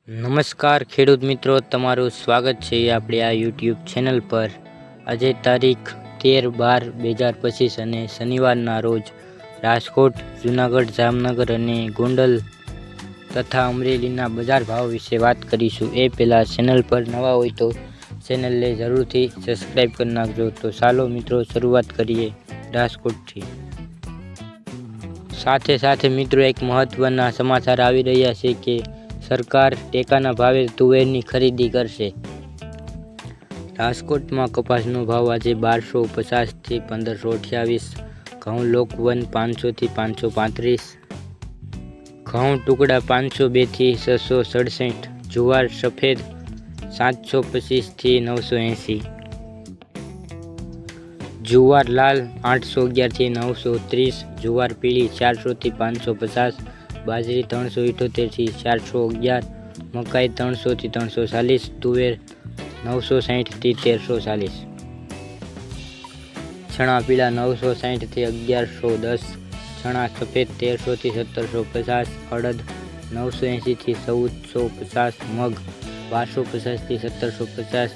નમસ્કાર ખેડૂત મિત્રો, તમારું સ્વાગત છે આપણી આ યુટ્યુબ ચેનલ પર। આજે તારીખ 13/12/2025 અને શનિવારના રોજ રાજકોટ, જૂનાગઢ, જામનગર અને ગોંડલ તથા અમરેલીના બજાર ભાવ વિશે વાત કરીશું। એ પહેલાં ચેનલ પર નવા હોય તો ચેનલને જરૂરથી સબસ્ક્રાઈબ કરી નાખજો। તો ચાલો મિત્રો શરૂઆત કરીએ રાજકોટથી। સાથે મિત્રો એક મહત્વના સમાચાર આવી રહ્યા છે કે સરકાર ટેકાના ભાવે તુવેરની ખરીદી કરશે। રાજકોટમાં કપાસનો ભાવ આજે 1250 થી 1528, ઘઉં લોકવન 500 થી 535, ઘઉં ટુકડા 502 થી 667, જુવાર સફેદ 725 થી 980, જુવાર લાલ 811 થી 930, જુવાર પીળી 400 થી 550, બાજરી 378 થી 411, મકાઈ 300 થી 340, તુવેર 960 થી 1340, ચણા પીળા 960 થી 1110, ચણા સફેદ 1300 થી 1750, અડદ 980 થી 1450, મગ 1250 થી 1750,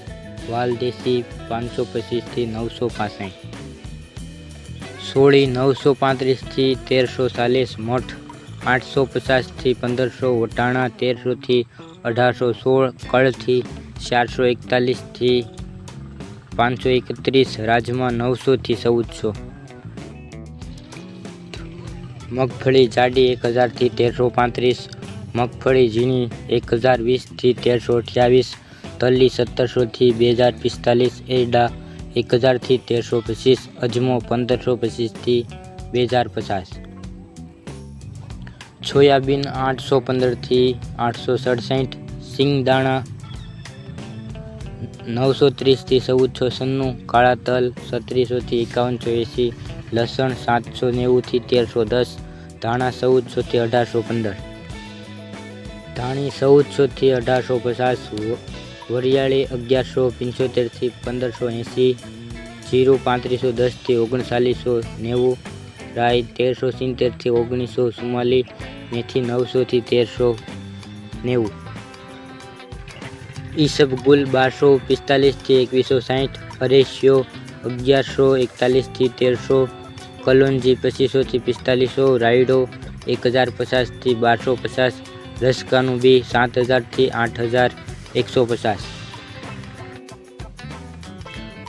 વાલ દેશી 525 થી 965, સોળી 935 થી 1340, મઠ 850 થી 1500, વટાણા 1300 થી 1816, કળથી 441 થી 531, રાજમા 900 થી 1400, મગફળી જાડી 1000 થી 1335, મગફળી ઝીણી 1020 થી 1328, તલી 1700 થી 2045, એરડા 1000 થી 1325, અજમો 1525 થી 2050, સોયાબીન 815 થી 867, સિંગદાણા 930 થી 1496, કાળા તલ 3700 થી 5180, લસણ 790 થી 1310, ધાણા 1400 થી 1815, ધાણી 1400 થી 1850, વરિયાળી 1175 થી 1580, જીરું 3510 થી 3990, રાઈ 1370 થી 1944, મેથી 900 થી 1390, ઈસબગુલ 1245 થી 2160, અરેશિયો 1141 થી 1300, કલોંજી 2500 થી 4500, રાયડો 1050 થી 1250, રસકાનું બી 7000 થી 8150।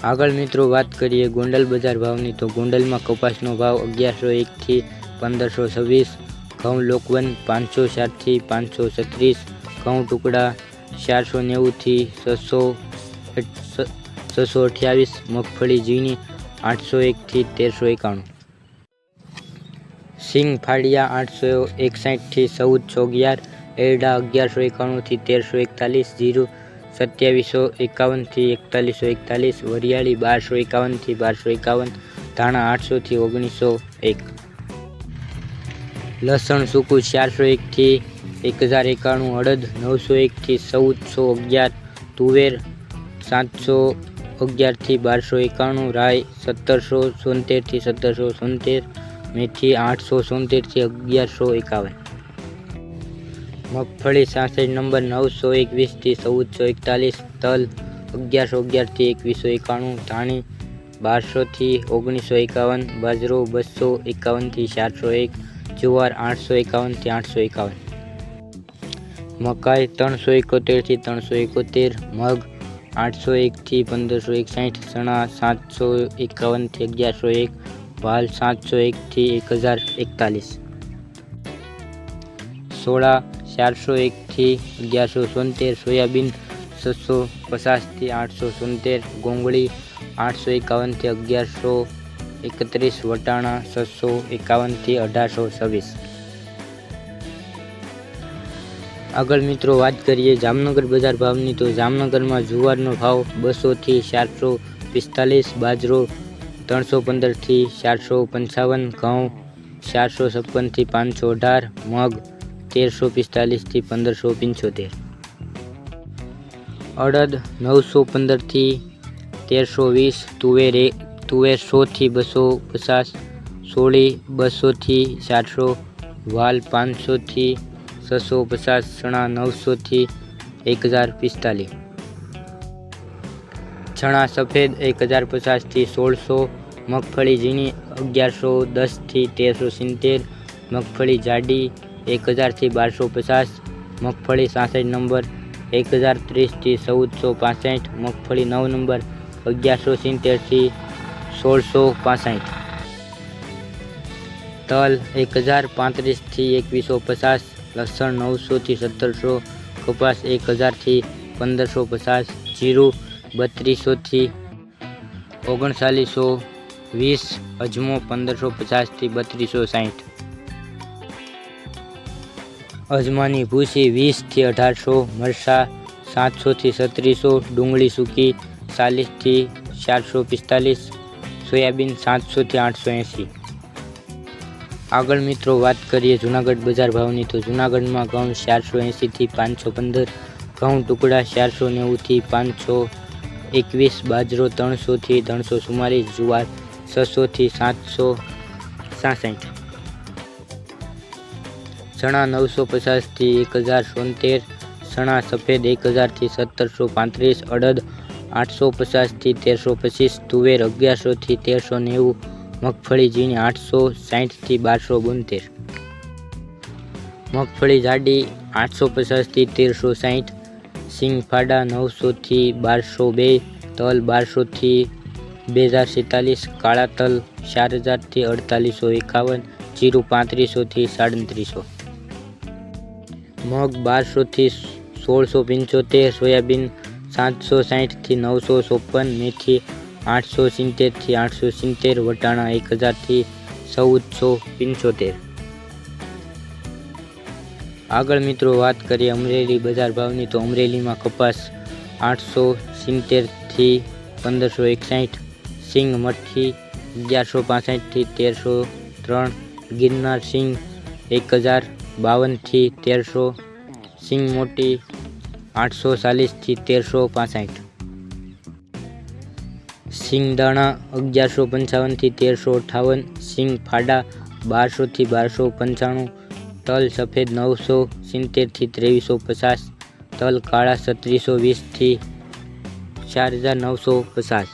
આગળ મિત્રો વાત કરીએ ગોંડલ બજાર ભાવની। તો ગોંડલમાં કપાસનો ભાવ 1101 થી 1526, ઘઉં લોકવન 504 થી 536, ઘઉં ટુકડા 490 થી 628, મગફળી ઝીણી 801 થી 1391, સિંગ ફાડિયા 861 થી 1411, એરડા 1191 થી 1341, જીરું 2751 થી 4141, વરિયાળી 1251 થી 1251, ધાણા 800 થી 1901, લસણ સૂકું 401 થી 1091, અડદ 901 થી 1411, તુવેર 711 થી 1291, રાઈ 1770 થી 1770, મેથી 870 થી 1151, મગફળી 66 નંબર 921 થી 1441, તલ 1111 થી 2191, ધાણી 1200 થી 1951, બાજરો 251 થી 401, જુવાર 851 થી 851, મકાઈ 371 થી 371, મગ 801 થી 1561, ચણા 751 થી 1101, વાલ 701 થી 1041, સોળા 401 થી 1170, સોયાબીન 650 થી 870, ગોંગળી 851 થી 1131, વટાણા 651 થી 1826। આગળ મિત્રો વાત કરીએ જામનગર બજાર ભાવની। તો જામનગરમાં જુવારનો ભાવ 200 થી 445, બાજરો 315 થી 455, ઘઉં 456 થી 518, મગ 1345 થી 1575, અડદ 915 થી 1320, તુવેર 100 થી 250, સોળી 200 થી 400, વાલ 500 થી 650, ચણા 900 થી 1045. ચણા સફેદ 1050 થી 1600, મગફળી ઝીણી 1110 થી 1370, મગફળી જાડી 1000 થી 1250, મગફળી 66 નંબર 1030 થી 1465, મગફળી 9 નંબર 1170 થી 1665, તલ 1035 થી 2150, લસણ 900 થી 1700, કપાસ 1000 થી 1550, જીરું 3200 થી 3920, અજમો 1550 થી 3260, અજમાની ભૂસી 20 થી 1800, મરચાં 700 થી 3700, ડુંગળી સૂકી 40 થી 445, સોયાબીન 700 થી 880. આગળ મિત્રો વાત કરીએ જૂનાગઢ બજાર ભાવની, તો જૂનાગઢમાં ઘઉં 480 થી 515, ઘઉં ટુકડા 490 થી 521, બાજરો 300 થી 344, જુવાર 600 થી 766, ચણા 950 થી 1070, ચણા સફેદ 1000 થી 1735, અડદ 850 થી 1325, તુવેર 1100 થી 1390, મગફળી ઝીણી 860 થી 1272, મગફળી જાડી 850 થી 1360, સિંગ ફાડા 900 થી 1202, તલ 1200 થી 2047, કાળા તલ 4000 થી 4851, જીરું 3500 થી 3700, મગ 1200 થી 1675, સોયાબીન 760 થી 954, મેથી 870 થી 870, વટાણા 1000 થી 1475. આગળ મિત્રો વાત કરીએ અમરેલી બજાર ભાવની, તો અમરેલીમાં કપાસ 870 થી 1561, સિંગ મઠી 1165 થી 1303, ગિરનાર સિંગ 1052 થી 1300, સિંગ મોટી 840 થી 1365, સિંગ દાણા 1155 થી 1358, સિંગ ફાડા 1200 થી 1295, તલ સફેદ 970 થી 2350, તલ કાળા 3720 થી 4950,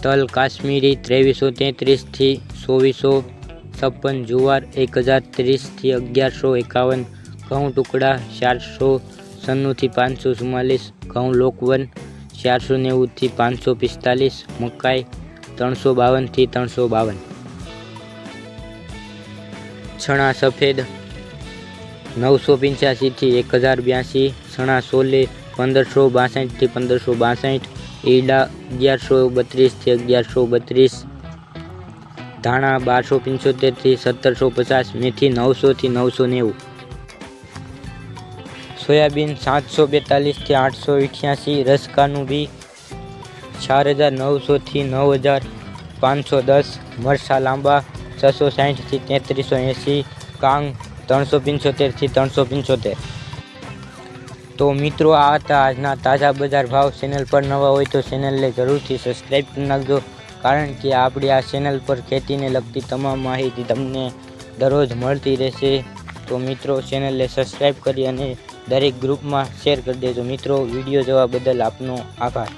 તલ કાશ્મીરી 2333 થી 2456, જુવાર 1030 થી 1151, ઘઉં ટુકડા 496 થી 544, ઘઉં લોકવન 490 થી 545, મકાઈ 352 થી 352, ચણા સફેદ 985 થી 1082, ચણા સોલે 1562 થી 1562, ઈડા 1132 થી 1132, ધાણા 1275 થી 1750, મેથી 900 થી 990, સોયાબીન 742 થી 888, રસકાનું બી 4900 થી 9510, મરસા લાંબા 660 થી 3380, કાંગ 375 થી 375. તો મિત્રો આ હતા આજના તાજા બજાર ભાવ. ચેનલ પર નવા હોય તો ચેનલને જરૂરથી સબસ્ક્રાઈબ કરી નાખજો, કારણ કે આપણી આ ચેનલ પર ખેતીને લગતી તમામ માહિતી તમને દરરોજ મળતી રહેશે. તો મિત્રો ચેનલને સબસ્ક્રાઈબ કરી અને દરેક ગ્રુપમાં શેર કરી દેજો. મિત્રો વિડીયો જોવા બદલ આપનો આભાર.